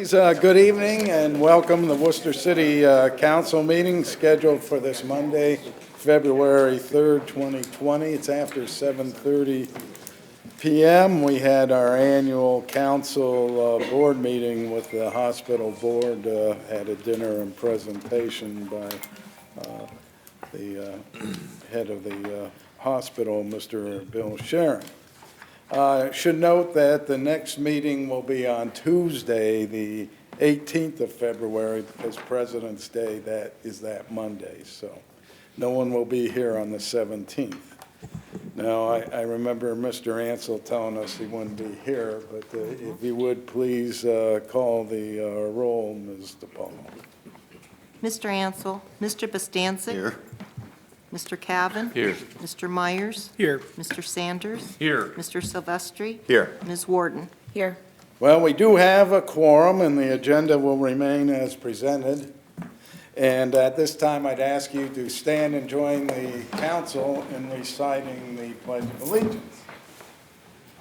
Please, good evening and welcome to the Worcester City Council meeting scheduled for this Monday, February 3rd, 2020. It's after 7:30 p.m. We had our annual council board meeting with the hospital board, had a dinner and presentation by the head of the hospital, Mr. Bill Sharon. Should note that the next meeting will be on Tuesday, the 18th of February, because President's Day, that is that Monday, so no one will be here on the 17th. Now, I remember Mr. Ansel telling us he wouldn't be here, but if you would please call the roll, Ms. DePaulo. Mr. Ansel, Mr. Bostancic. Here. Mr. Cavan. Here. Mr. Myers. Here. Mr. Sanders. Here. Mr. Silvestri. Here. Ms. Warden. Here. Well, we do have a quorum, and the agenda will remain as presented. And at this time, I'd ask you to stand and join the council in reciting the Pledge of Allegiance.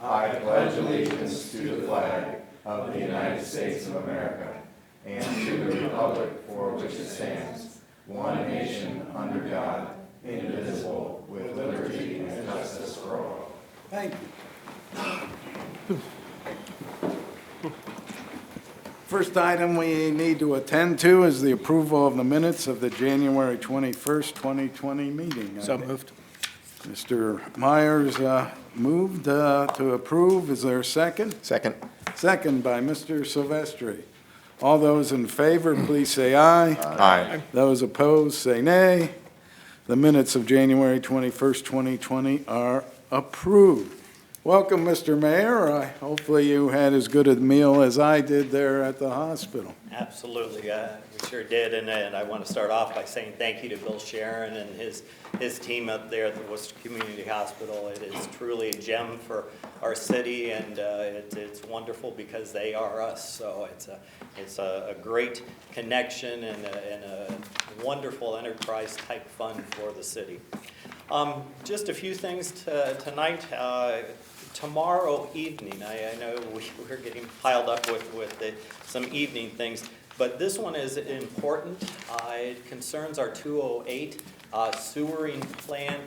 I pledge allegiance to the flag of the United States of America and to the republic for which it stands, one nation under God, indivisible, with liberty and justice for all. Thank you. First item we need to attend to is the approval of the minutes of the January 21st, 2020 meeting. So moved. Mr. Myers moved to approve. Is there a second? Second. Second by Mr. Silvestri. All those in favor, please say aye. Aye. Those opposed, say nay. The minutes of January 21st, 2020 are approved. Welcome, Mr. Mayor. Hopefully you had as good a meal as I did there at the hospital. Absolutely, we sure did, and I want to start off by saying thank you to Bill Sharon and his team up there at the Worcester Community Hospital. It is truly a gem for our city, and it's wonderful because they are us. So it's a great connection and a wonderful enterprise type fund for the city. Just a few things tonight. Tomorrow evening, I know we're getting piled up with some evening things, but this one is important. It concerns our 208 sewering plan.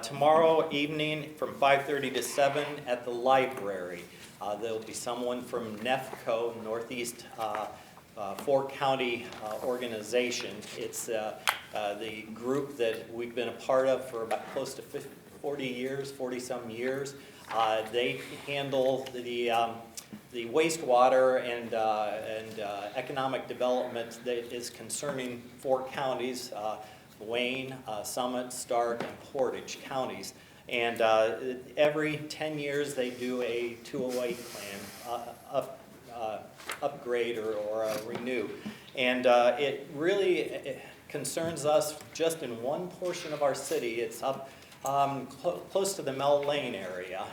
Tomorrow evening from 5:30 to 7 at the library. There'll be someone from NEFCO, Northeast Fork County organization. It's the group that we've been a part of for about close to 40-some years. They handle the wastewater and economic development that is concerning four counties, Wayne, Summit, Stark, and Portage counties. And every 10 years they do a 208 plan, upgrade or renew. And it really concerns us just in one portion of our city. It's up close to the Mel Lane area,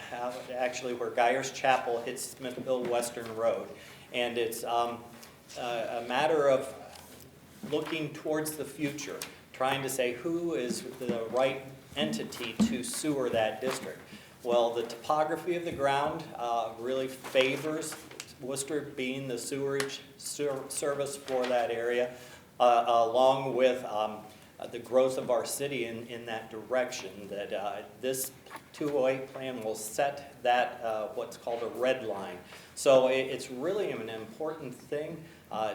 actually where Geyers Chapel hits Smithville Western Road. And it's a matter of looking towards the future, trying to say who is the right entity to sewer that district. Well, the topography of the ground really favors Worcester being the sewerage service for that area, along with the growth of our city in that direction, that this 208 plan will set that what's called a red line. So it's really an important thing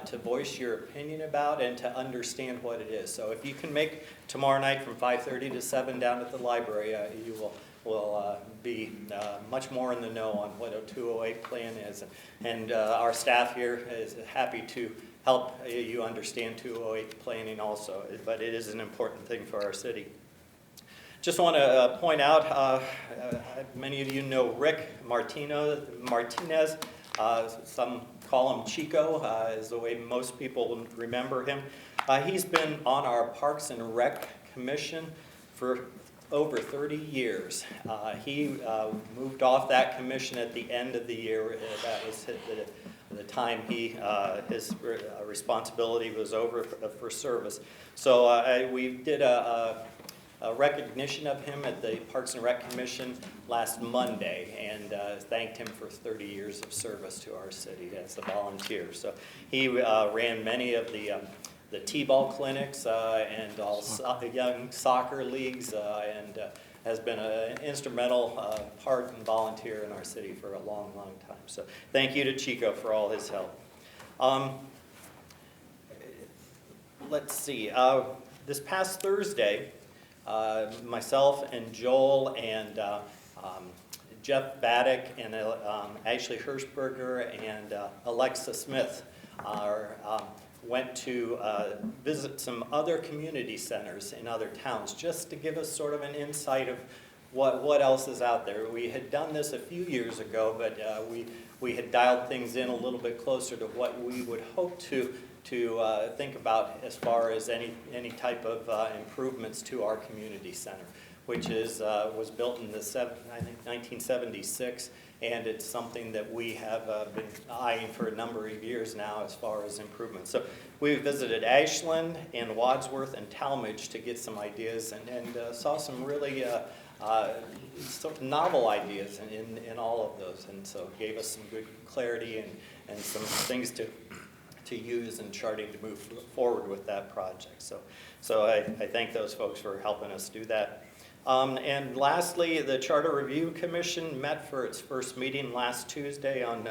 to voice your opinion about and to understand what it is. So if you can make tomorrow night from 5:30 to 7 down at the library, you will be much more in the know on what a 208 plan is. And our staff here is happy to help you understand 208 planning also, but it is an important thing for our city. Just want to point out, many of you know Rick Martinez, some call him Chico, is the way most people remember him. He's been on our Parks and Rec Commission for over 30 years. He moved off that commission at the end of the year. That was the time his responsibility was over for service. So we did a recognition of him at the Parks and Rec Commission last Monday, and thanked him for 30 years of service to our city as a volunteer. So he ran many of the T-ball clinics and all young soccer leagues, and has been an instrumental part and volunteer in our city for a long, long time. So thank you to Chico for all his help. Let's see. This past Thursday, myself and Joel and Jeff Baddick and Ashley Hirschberger and Alexa Smith went to visit some other community centers in other towns, just to give us sort of an insight of what else is out there. We had done this a few years ago, but we had dialed things in a little bit closer to what we would hope to think about as far as any type of improvements to our community center, which was built in I think 1976, and it's something that we have been eyeing for a number of years now as far as improvements. So we visited Ashland and Wadsworth and Talmadge to get some ideas, and saw some really sort of novel ideas in all of those, and so gave us some good clarity and some things to use in charting to move forward with that project. So I thank those folks for helping us do that. And lastly, the Charter Review Commission met for its first meeting last Tuesday on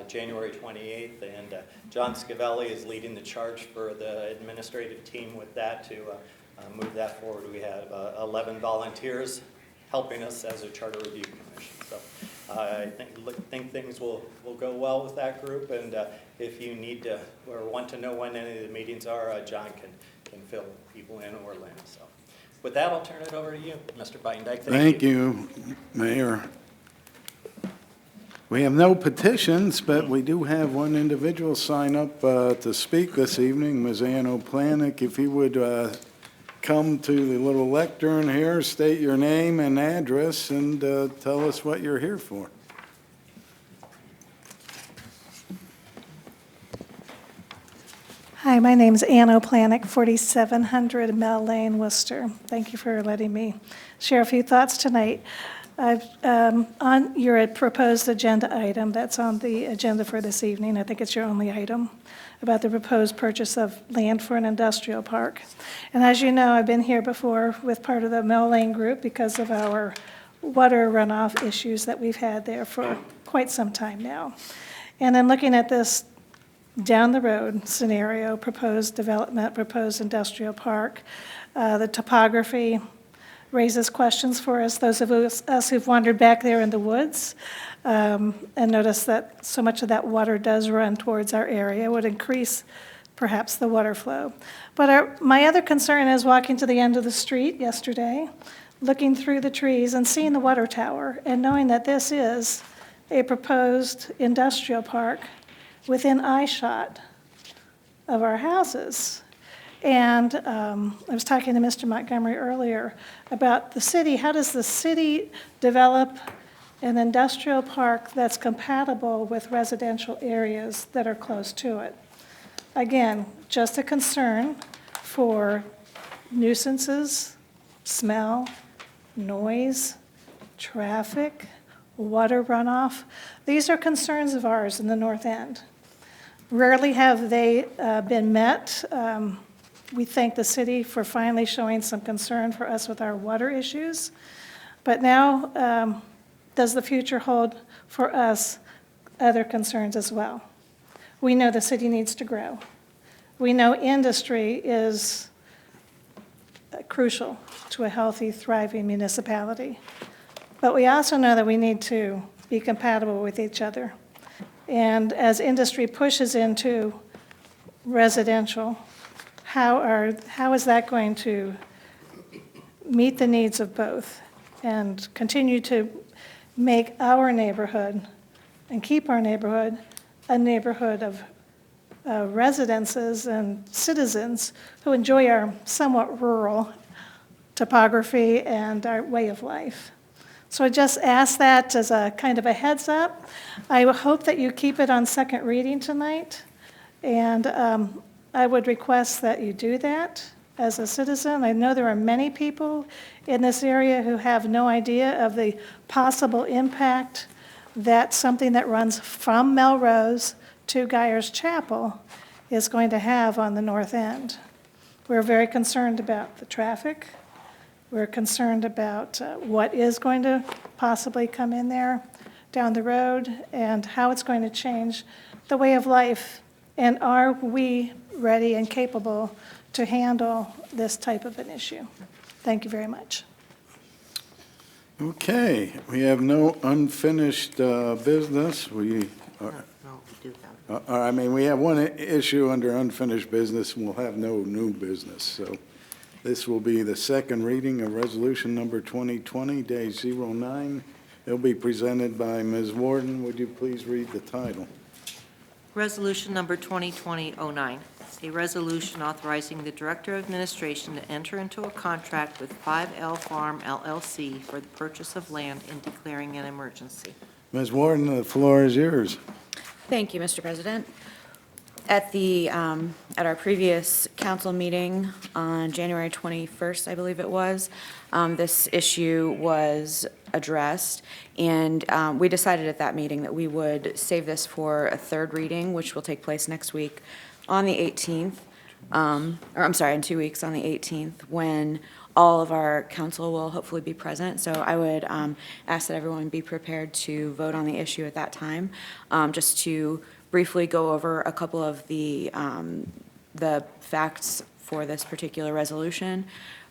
January 28th, and John Scavelli is leading the charge for the administrative team with that to move that forward. We have 11 volunteers helping us as a Charter Review Commission. So I think things will go well with that group, and if you need to or want to know when any of the meetings are, John can fill people in Orlando. So with that, I'll turn it over to you, Mr. Beindijk. Thank you, Mayor. We have no petitions, but we do have one individual sign up to speak this evening, Ms. Ann O'Planick. If you would come to the little lectern here, state your name and address, and tell us what you're here for. Hi, my name's Ann O'Planick, 4700 Mel Lane, Worcester. Thank you for letting me share a few thoughts tonight. On your proposed agenda item, that's on the agenda for this evening, I think it's your only item, about the proposed purchase of land for an industrial park. And as you know, I've been here before with part of the Mel Lane group because of our water runoff issues that we've had there for quite some time now. And then looking at this down the road scenario, proposed development, proposed industrial park, the topography raises questions for us, those of us who've wandered back there in the woods, and notice that so much of that water does run towards our area, would increase perhaps the water flow. But my other concern is walking to the end of the street yesterday, looking through the trees and seeing the water tower, and knowing that this is a proposed industrial park within eyeshot of our houses. And I was talking to Mr. Montgomery earlier about the city. How does the city develop an industrial park that's compatible with residential areas that are close to it? Again, just a concern for nuisances, smell, noise, traffic, water runoff. These are concerns of ours in the North End. Rarely have they been met. We thank the city for finally showing some concern for us with our water issues. But now, does the future hold for us other concerns as well? We know the city needs to grow. We know industry is crucial to a healthy, thriving municipality. But we also know that we need to be compatible with each other. And as industry pushes into residential, how is that going to meet the needs of both and continue to make our neighborhood and keep our neighborhood a neighborhood of residences and citizens who enjoy our somewhat rural topography and our way of life? So I just ask that as a kind of a heads up. I hope that you keep it on second reading tonight, and I would request that you do that. as a citizen. I know there are many people in this area who have no idea of the possible impact that something that runs from Melrose to Guyers Chapel is going to have on the north end. We're very concerned about the traffic. We're concerned about what is going to possibly come in there down the road and how it's going to change the way of life. And are we ready and capable to handle this type of an issue? Thank you very much. Okay, we have no unfinished business. We have one issue under unfinished business, and we'll have no new business. So this will be the second reading of resolution number 2020-09. It'll be presented by Ms. Warden. Would you please read the title? Resolution number 2020-09, a resolution authorizing the Director of Administration to enter into a contract with 5L Farm LLC for the purchase of land and declaring an emergency. Ms. Warden, the floor is yours. Thank you, Mr. President. At our previous council meeting on January 21st, I believe it was, this issue was addressed, and we decided at that meeting that we would save this for a third reading, which will take place next week on the 18th, in 2 weeks on the 18th, when all of our council will hopefully be present. So I would ask that everyone be prepared to vote on the issue at that time. Just to briefly go over a couple of the facts for this particular resolution.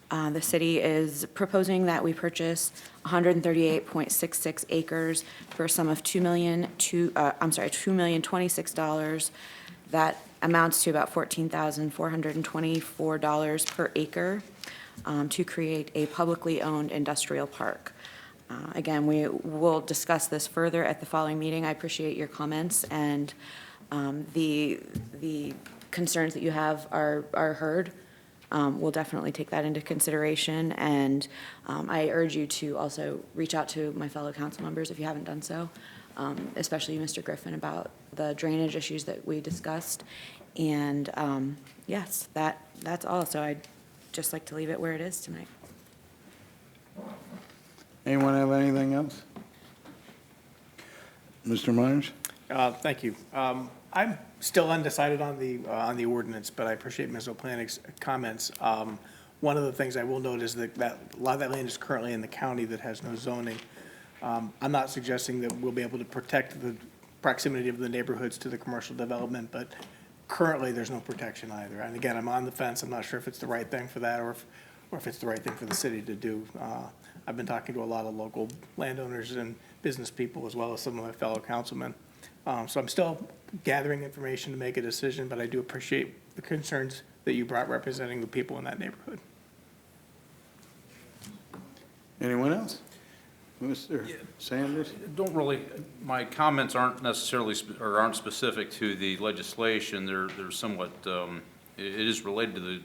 The city is proposing that we purchase 138.66 acres for a sum of $2,026. That amounts to about $14,424 per acre to create a publicly owned industrial park. Again, we will discuss this further at the following meeting. I appreciate your comments, and the concerns that you have are heard. We'll definitely take that into consideration, and I urge you to also reach out to my fellow council members if you haven't done so, especially Mr. Griffin, about the drainage issues that we discussed. And yes, that's all. So I'd just like to leave it where it is tonight. Anyone have anything else? Mr. Myers? Thank you. I'm still undecided on the ordinance, but I appreciate Ms. O'Planik's comments. One of the things I will note is that a lot of that land is currently in the county that has no zoning. I'm not suggesting that we'll be able to protect the proximity of the neighborhoods to the commercial development, but currently there's no protection either. And again, I'm on the fence. I'm not sure if it's the right thing for that or if it's the right thing for the city to do. I've been talking to a lot of local landowners and business people, as well as some of my fellow councilmen. So I'm still gathering information to make a decision, but I do appreciate the concerns that you brought representing the people in that neighborhood. Anyone else? Mr. Sanders? Don't really, my comments aren't necessarily, aren't specific to the legislation. They're somewhat, it is related to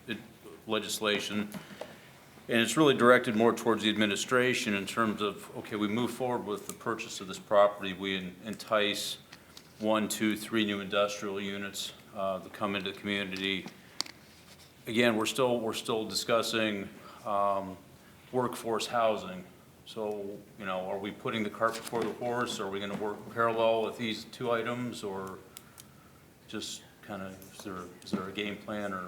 the legislation. And it's really directed more towards the administration in terms of, okay, we move forward with the purchase of this property. We entice 1, 2, 3 new industrial units to come into the community. Again, we're still discussing workforce housing. So, you know, are we putting the cart before the horse? Are we going to work parallel with these two items, or just kind of, is there a game plan, or?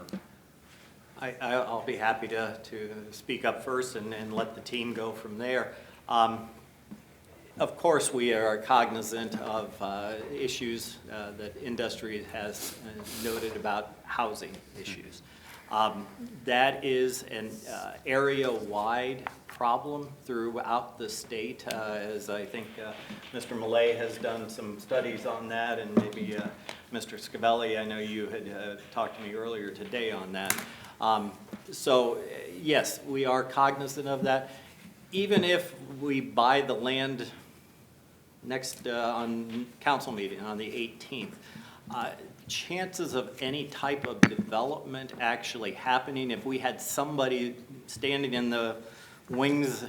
I'll be happy to speak up first and let the team go from there. Of course, we are cognizant of issues that industry has noted about housing issues. That is an area-wide problem throughout the state, as I think Mr. Millay has done some studies on that, and maybe Mr. Scavelli, I know you had talked to me earlier today on that. So yes, we are cognizant of that. Even if we buy the land next on council meeting on the 18th, chances of any type of development actually happening, if we had somebody standing in the wings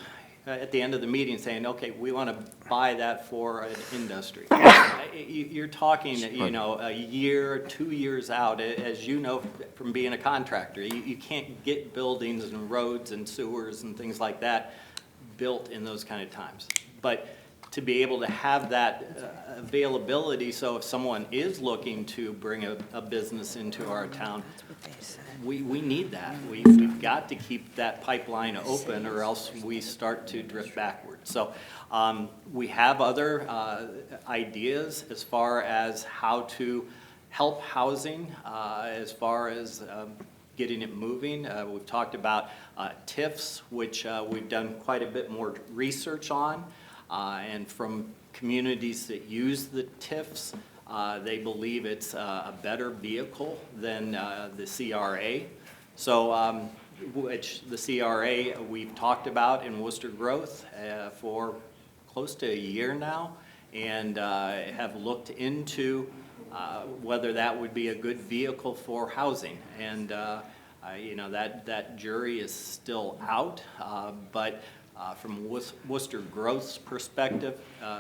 at the end of the meeting saying, okay, we want to buy that for an industry. You're talking, you know, a year, 2 years out, as you know from being a contractor. You can't get buildings and roads and sewers and things like that built in those kind of times. But to be able to have that availability, so if someone is looking to bring a business into our town, we need that. We've got to keep that pipeline open, or else we start to drift backwards. So we have other ideas as far as how to help housing, as far as getting it moving. We've talked about TIFs, which we've done quite a bit more research on. And from communities that use the TIFs, they believe it's a better vehicle than the CRA. So, which the CRA we've talked about in Worcester Growth for close to a year now, and have looked into whether that would be a good vehicle for housing. And you know, that jury is still out, but from Worcester Growth's perspective,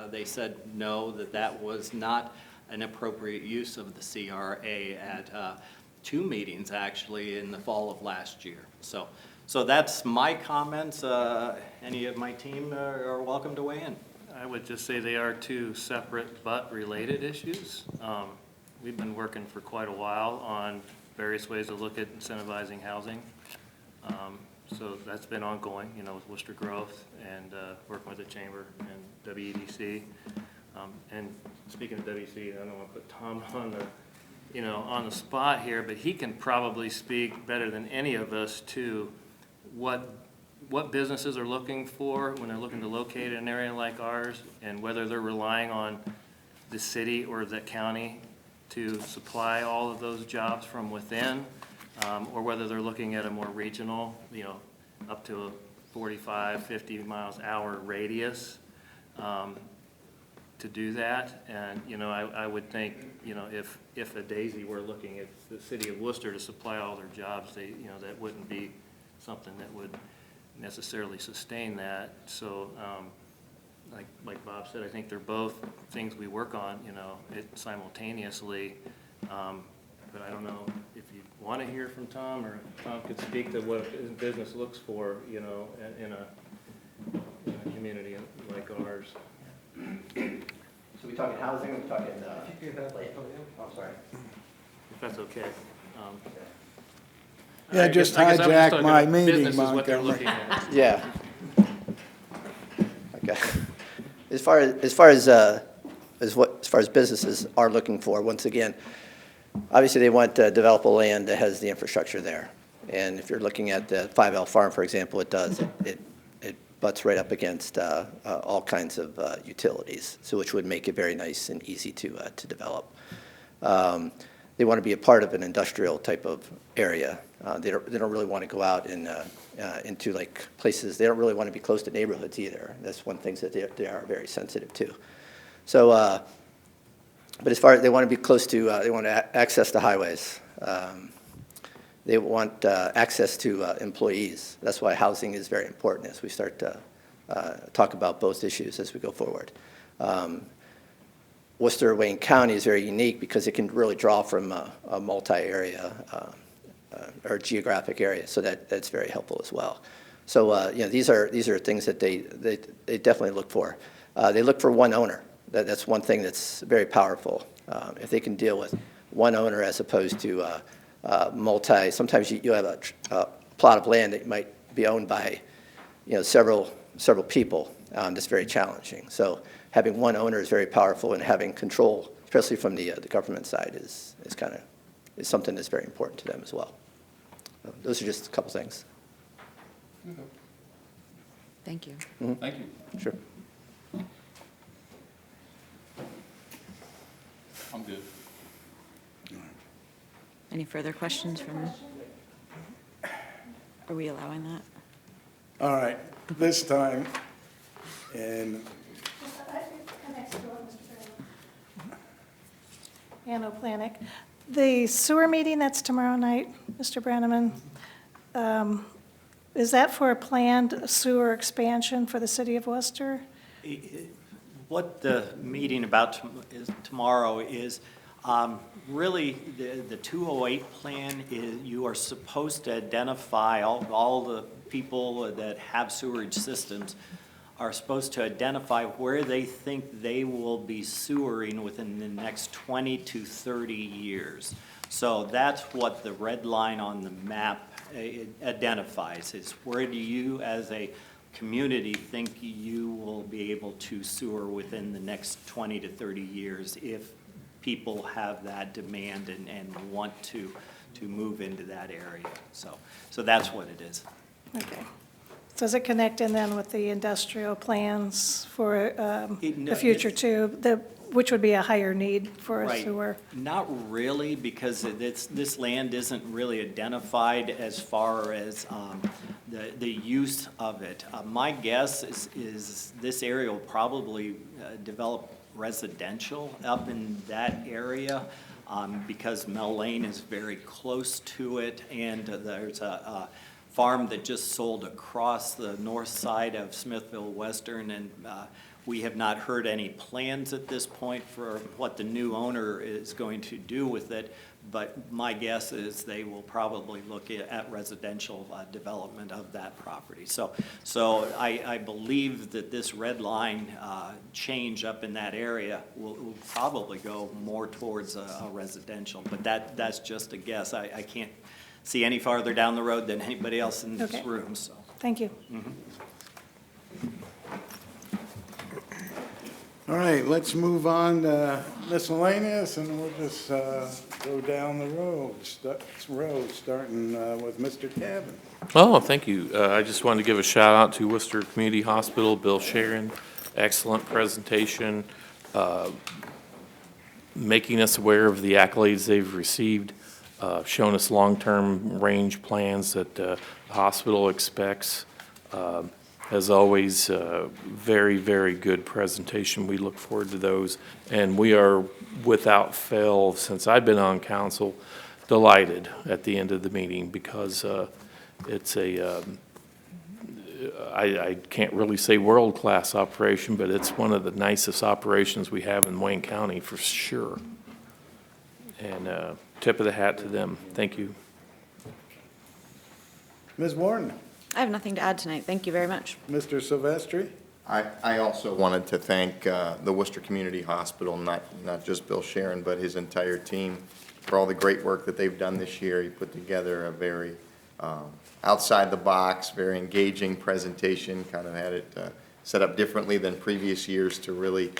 they said no, that was not an appropriate use of the CRA at 2 meetings, actually, in the fall of last year. So that's my comments. Any of my team are welcome to weigh in. I would just say they are 2 separate but related issues. We've been working for quite a while on various ways to look at incentivizing housing. So that's been ongoing, you know, with Worcester Growth and working with the Chamber and WEDC. And speaking of WEDC, I don't want to put Tom on the, you know, on the spot here, but he can probably speak better than any of us to what businesses are looking for when they're looking to locate an area like ours, and whether they're relying on the city or the county to supply all of those jobs from within, or whether they're looking at a more regional, you know, up to a 45, 50 miles hour radius to do that. And, you know, I would think, you know, if a Daisy were looking at the city of Worcester to supply all their jobs, they, you know, that wouldn't be something that would necessarily sustain that. So, like Bob said, I think they're both things we work on, you know, simultaneously. But I don't know if you want to hear from Tom, or Tom could speak to what a business looks for, you know, in a community like ours. So we talking housing, we talking, I'm sorry. If that's okay. Yeah, I just guess I'm hijack talking my about meeting, business is what they're Montgomery. looking at. Yeah. Okay. As far as businesses are looking for, once again, obviously they want to develop a land that has the infrastructure there. And if you're looking at the 5L Farm, for example, it does. It butts right up against all kinds of utilities, so which would make it very nice and easy to develop. They want to be a part of an industrial type of area. They don't really want to go out into like places. They don't really want to be close to neighborhoods either. That's one thing that they are very sensitive to. So, but as far as they want to be close to, they want access to highways. They want access to employees. That's why housing is very important as we start to talk about both issues as we go forward. Worcester Wayne County is very unique because it can really draw from a multi-area or geographic area, so that's very helpful as well. So you know, these are things that they definitely look for. They look for one owner. That's one thing that's very powerful. If they can deal with one owner as opposed to multi, sometimes you have a plot of land that might be owned by, you know, several people. That's very challenging. So having one owner is very powerful, and having control, especially from the government side, is something that's very important to them as well. Those are just a couple things. Thank you. Thank you. Sure. I'm good. Any further questions from, are we allowing that? All right, this time, and Ann O'Planick. The sewer meeting, that's tomorrow night, Mr. Brannaman. is that for a planned sewer expansion for the city of Worcester? What the meeting about tomorrow is, really, the 208 plan is, you are supposed to identify all the people that have sewerage systems are supposed to identify where they think they will be sewering within the next 20 to 30 years. So that's what the red line on the map identifies, is where do you, as a community, think you will be able to sewer within the next 20 to 30 years if people have that demand and want to move into that area. So that's what it is. Okay. Does it connect in then with the industrial plans for the future too, which would be a higher need for a Right. sewer? Not really, because this land isn't really identified as far as the use of it. My guess is this area will probably develop residential up in that area, because Mel Lane is very close to it, and there's a farm that just sold across the north side of Smithville Western, and we have not heard any plans at this point for what the new owner is going to do with it, but my guess is they will probably look at residential development of that property. So I believe that this red line change up in that area will probably go more towards a residential, but that's just a guess. I can't see any farther down the road than anybody else in this Okay. room, so. Thank you. All right, let's move on to miscellaneous, and we'll just go down the road, starting with Mr. Cavan. Oh, thank you. I just wanted to give a shout out to Worcester Community Hospital, Bill Sharon. Excellent presentation, making us aware of the accolades they've received, showing us long-term range plans that the hospital expects. As always, very, very good presentation. We look forward to those. And we are, without fail, since I've been on council, delighted at the end of the meeting, because it's I can't really say world-class operation, but it's one of the nicest operations we have in Wayne County for sure. And tip of the hat to them. Thank you. Ms. Warden, I have nothing to add tonight. Thank you very much. Mr. Silvestri? I also wanted to thank the Worcester Community Hospital, not just Bill Sharon, but his entire team, for all the great work that they've done this year. He put together a very outside-the-box, very engaging presentation, kind of had it set up differently than previous years to really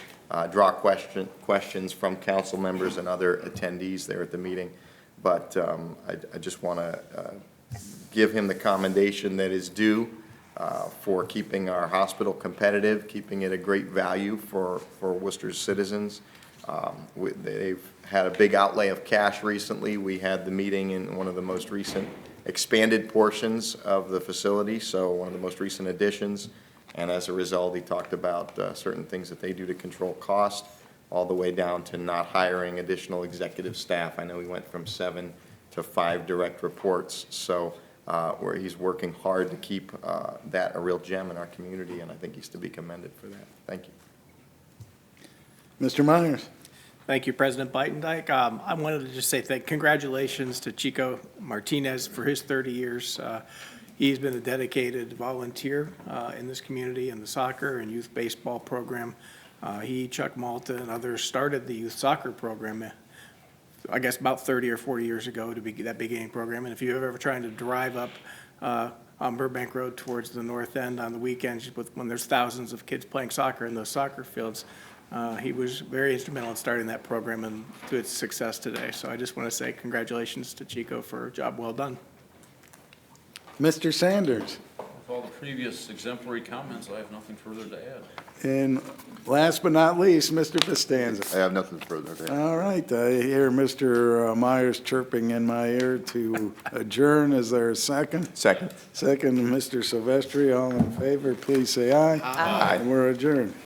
draw questions from council members and other attendees there at the meeting. But I just want to give him the commendation that is due for keeping our hospital competitive, keeping it a great value for Worcester's citizens. They've had a big outlay of cash recently. We had the meeting in one of the most recent expanded portions of the facility, so one of the most recent additions. And as a result, he talked about certain things that they do to control cost, all the way down to not hiring additional executive staff. I know he went from 7 to 5 direct reports. So where he's working hard to keep that a real gem in our community, and I think he's to be commended for that. Thank you. Mr. Myers? Thank you, President Bitendike. I wanted to just say congratulations to Chico Martinez for his 30 years. He's been a dedicated volunteer in this community in the soccer and youth baseball program. He, Chuck Malta, and others started the youth soccer program, I guess about 30 or 40 years ago, to be that beginning program. And if you're ever trying to drive up on Burbank Road towards the north end on the weekends when there's thousands of kids playing soccer in those soccer fields, he was very instrumental in starting that program and to its success today. So I just want to say congratulations to Chico for a job well done. Mr. Sanders? With all the previous exemplary comments, I have nothing further to add. And last but not least, Mr. Costanza. I have nothing further to add. All right, I hear Mr. Myers chirping in my ear to adjourn. Is there a second? Second. Second, Mr. Silvestri. All in favor, please say aye. Aye. And we're adjourned.